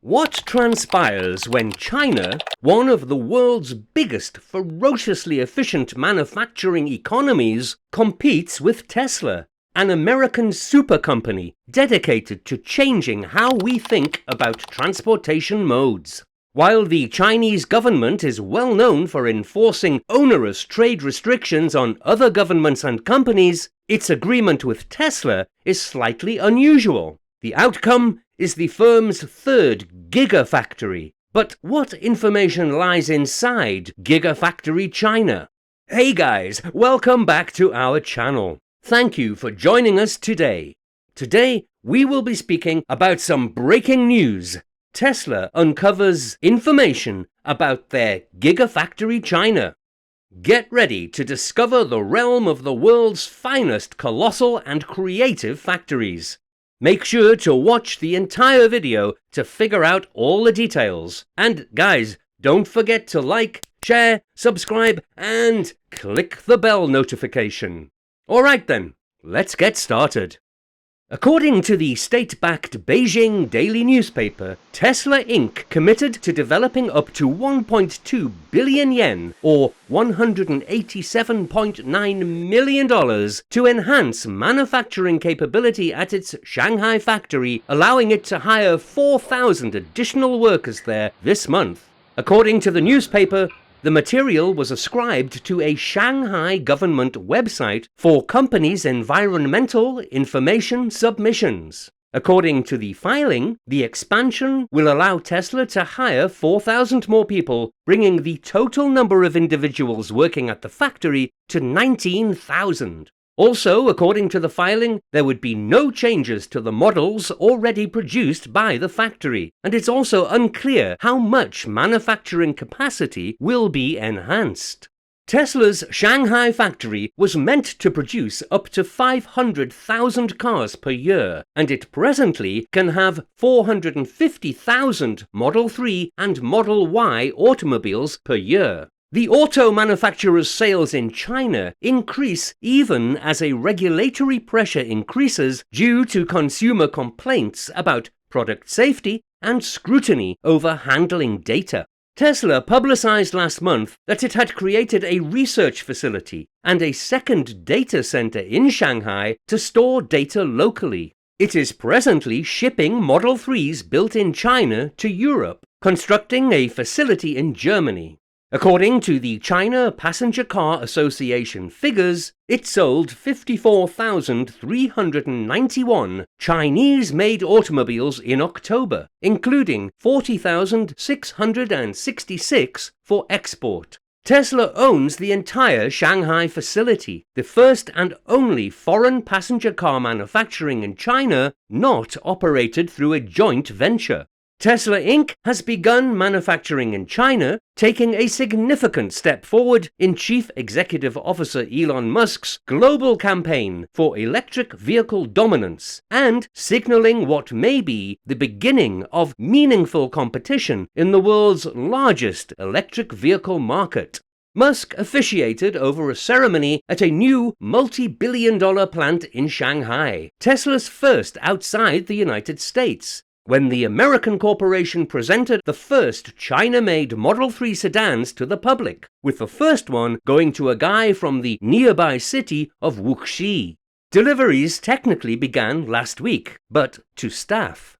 What transpires when China, one of the world's biggest ferociously efficient manufacturing economies, competes with Tesla, an American super company dedicated to changing how we think about transportation modes? While the Chinese government is well known for enforcing onerous trade restrictions on other governments and companies, its agreement with Tesla is slightly unusual. The outcome is the firm's third Gigafactory. But what information lies inside Gigafactory China? Hey guys, welcome back to our channel. Thank you for joining us today. Today, we will be speaking about some breaking news. Tesla uncovers information about their Gigafactory China. Get ready to discover the realm of the world's finest colossal and creative factories. Make sure to watch the entire video to figure out all the details. And guys, don't forget to like, share, subscribe, and click the bell notification. Alright then, let's get started. According to the state-backed Beijing daily newspaper, Tesla Inc. committed to developing up to 1.2 billion yen, or $187.9 million, to enhance manufacturing capability at its Shanghai factory, allowing it to hire 4,000 additional workers there this month. According to the newspaper, the material was ascribed to a Shanghai government website for companies' environmental information submissions. According to the filing, the expansion will allow Tesla to hire 4,000 more people, bringing the total number of individuals working at the factory to 19,000. Also, according to the filing, there would be no changes to the models already produced by the factory, and it's also unclear how much manufacturing capacity will be enhanced. Tesla's Shanghai factory was meant to produce up to 500,000 cars per year, and it presently can have 450,000 Model 3 and Model Y automobiles per year. The auto manufacturer's sales in China increase even as a regulatory pressure increases due to consumer complaints about product safety and scrutiny over handling data. Tesla publicized last month that it had created a research facility and a second data center in Shanghai to store data locally. It is presently shipping Model 3s built in China to Europe, constructing a facility in Germany. According to the China Passenger Car Association figures, it sold 54,391 Chinese-made automobiles in October, including 40,666 for export. Tesla owns the entire Shanghai facility, the first and only foreign passenger car manufacturing in China not operated through a joint venture. Tesla Inc. has begun manufacturing in China, taking a significant step forward in Chief Executive Officer Elon Musk's global campaign for electric vehicle dominance, and signaling what may be the beginning of meaningful competition in the world's largest electric vehicle market. Musk officiated over a ceremony at a new multi-billion-dollar plant in Shanghai, Tesla's first outside the United States, when the American corporation presented the first China-made Model 3 sedans to the public, with the first one going to a guy from the nearby city of Wuxi. Deliveries technically began last week, but to staff.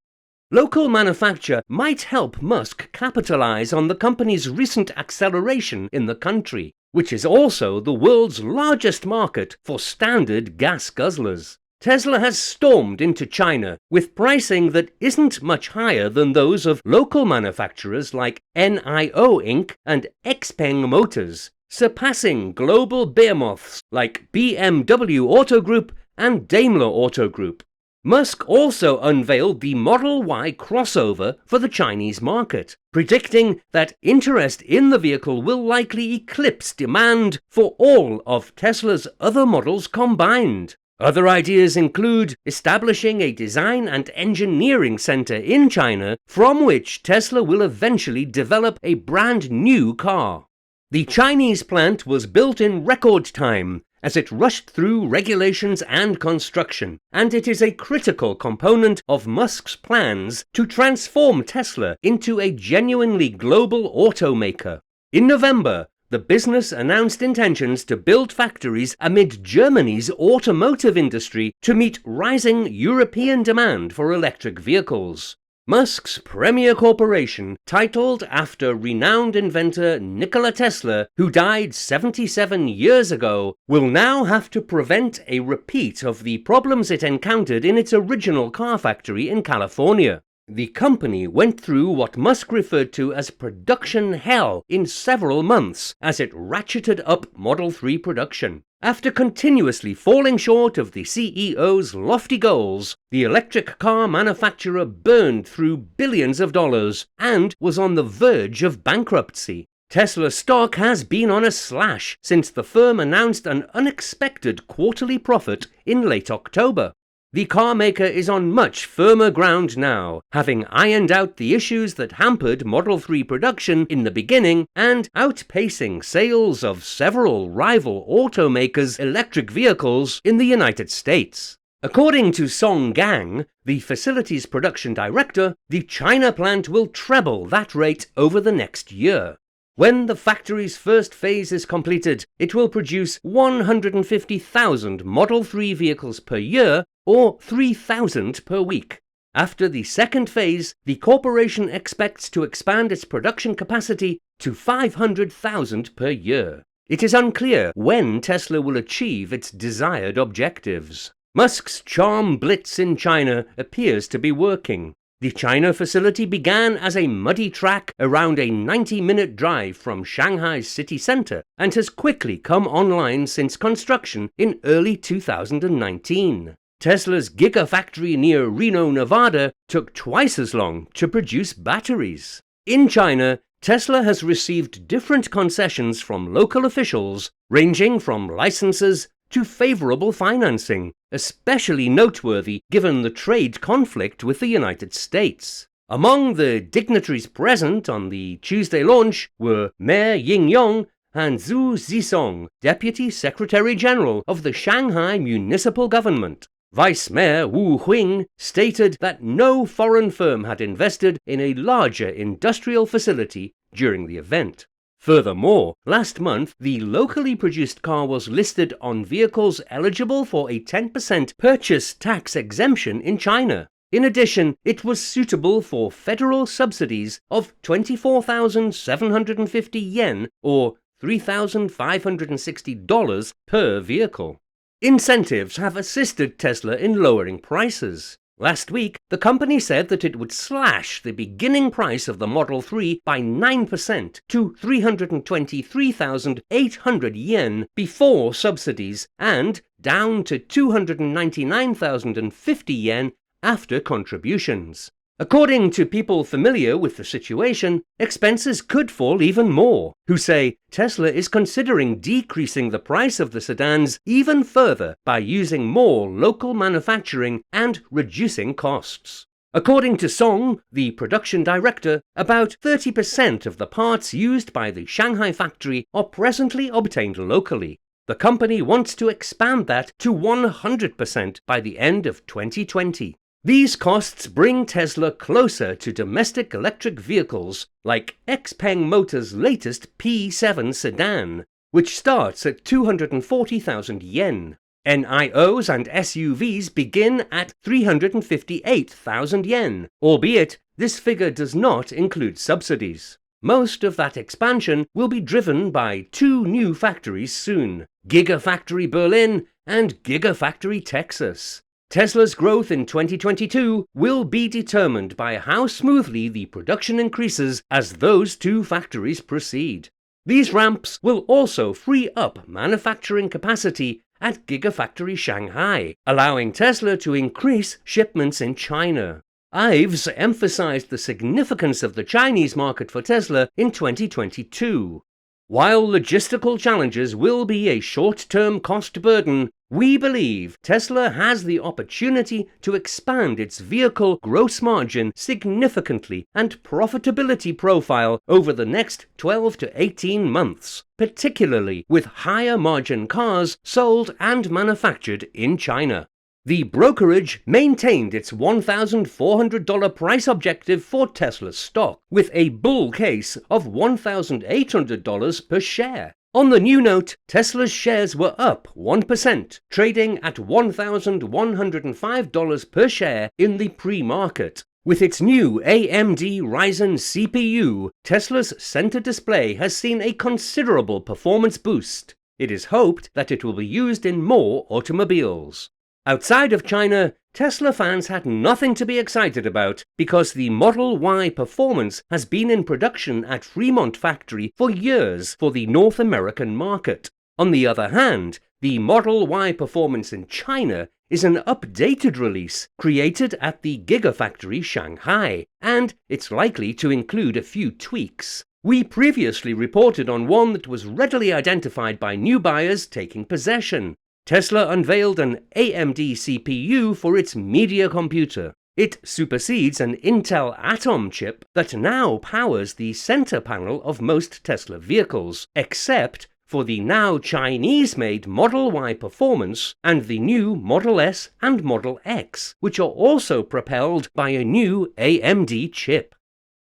Local manufacture might help Musk capitalize on the company's recent acceleration in the country, which is also the world's largest market for standard gas guzzlers. Tesla has stormed into China with pricing that isn't much higher than those of local manufacturers like NIO Inc. and Xpeng Motors, surpassing global behemoths like BMW Auto Group and Daimler Auto Group. Musk also unveiled the Model Y crossover for the Chinese market, predicting that interest in the vehicle will likely eclipse demand for all of Tesla's other models combined. Other ideas include establishing a design and engineering center in China from which Tesla will eventually develop a brand new car. The Chinese plant was built in record time as it rushed through regulations and construction, and it is a critical component of Musk's plans to transform Tesla into a genuinely global automaker. In November, the business announced intentions to build factories amid Germany's automotive industry to meet rising European demand for electric vehicles. Musk's premier corporation, titled after renowned inventor Nikola Tesla, who died 77 years ago, will now have to prevent a repeat of the problems it encountered in its original car factory in California. The company went through what Musk referred to as production hell in several months as it ratcheted up Model 3 production. After continuously falling short of the CEO's lofty goals, the electric car manufacturer burned through billions of dollars and was on the verge of bankruptcy. Tesla stock has been on a slash since the firm announced an unexpected quarterly profit in late October. The carmaker is on much firmer ground now, having ironed out the issues that hampered Model 3 production in the beginning and outpacing sales of several rival automakers' electric vehicles in the United States. According to Song Gang, the facility's production director, the China plant will treble that rate over the next year. When the factory's first phase is completed, it will produce 150,000 Model 3 vehicles per year, or 3,000 per week. After the second phase, the corporation expects to expand its production capacity to 500,000 per year. It is unclear when Tesla will achieve its desired objectives. Musk's charm blitz in China appears to be working. The China facility began as a muddy track around a 90-minute drive from Shanghai's city center and has quickly come online since construction in early 2019. Tesla's Gigafactory near Reno, Nevada took twice as long to produce batteries. In China, Tesla has received different concessions from local officials, ranging from licenses to favorable financing, especially noteworthy given the trade conflict with the United States. Among the dignitaries present on the Tuesday launch were Mayor Ying-yong and Zhu Zisong, Deputy Secretary General of the Shanghai Municipal Government. Vice Mayor Wu Huing stated that no foreign firm had invested in a larger industrial facility during the event. Furthermore, last month, the locally produced car was listed on vehicles eligible for a 10% purchase tax exemption in China. In addition, it was suitable for federal subsidies of 24,750 yen or $3,560 per vehicle. Incentives have assisted Tesla in lowering prices. Last week, the company said that it would slash the beginning price of the Model 3 by 9% to 323,800 yen before subsidies and down to 299,050 yen after contributions. According to people familiar with the situation, expenses could fall even more, who say Tesla is considering decreasing the price of the sedans even further by using more local manufacturing and reducing costs. According to Song, the production director, about 30% of the parts used by the Shanghai factory are presently obtained locally. The company wants to expand that to 100% by the end of 2020. These costs bring Tesla closer to domestic electric vehicles like XPeng Motors' latest P7 sedan, which starts at 240,000 yen. NIOs and SUVs begin at 358,000 yen, albeit this figure does not include subsidies. Most of that expansion will be driven by two new factories soon, Gigafactory Berlin and Gigafactory Texas. Tesla's growth in 2022 will be determined by how smoothly the production increases as those two factories proceed. These ramps will also free up manufacturing capacity at Gigafactory Shanghai, allowing Tesla to increase shipments in China. Ives emphasized the significance of the Chinese market for Tesla in 2022. While logistical challenges will be a short-term cost burden, We believe Tesla has the opportunity to expand its vehicle gross margin significantly and profitability profile over the next 12 to 18 months, particularly with higher margin cars sold and manufactured in China. The brokerage maintained its $1,400 price objective for Tesla stock, with a bull case of $1,800 per share. On the new note, Tesla's shares were up 1%, trading at $1,105 per share in the pre-market. With its new AMD Ryzen CPU, Tesla's center display has seen a considerable performance boost. It is hoped that it will be used in more automobiles. Outside of China, Tesla fans had nothing to be excited about because the Model Y Performance has been in production at Fremont factory for years for the North American market. On the other hand, the Model Y Performance in China is an updated release created at the Gigafactory Shanghai, and it's likely to include a few tweaks. We previously reported on one that was readily identified by new buyers taking possession. Tesla unveiled an AMD CPU for its media computer. It supersedes an Intel Atom chip that now powers the center panel of most Tesla vehicles, except for the now Chinese-made Model Y Performance and the new Model S and Model X, which are also propelled by a new AMD chip.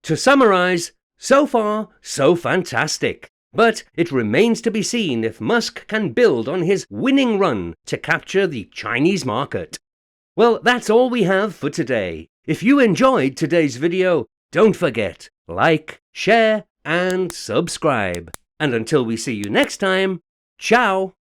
To summarize, so far, so fantastic. But it remains to be seen if Musk can build on his winning run to capture the Chinese market. Well, that's all we have for today. If you enjoyed today's video, don't forget, like, share, and subscribe. And until we see you next time, ciao!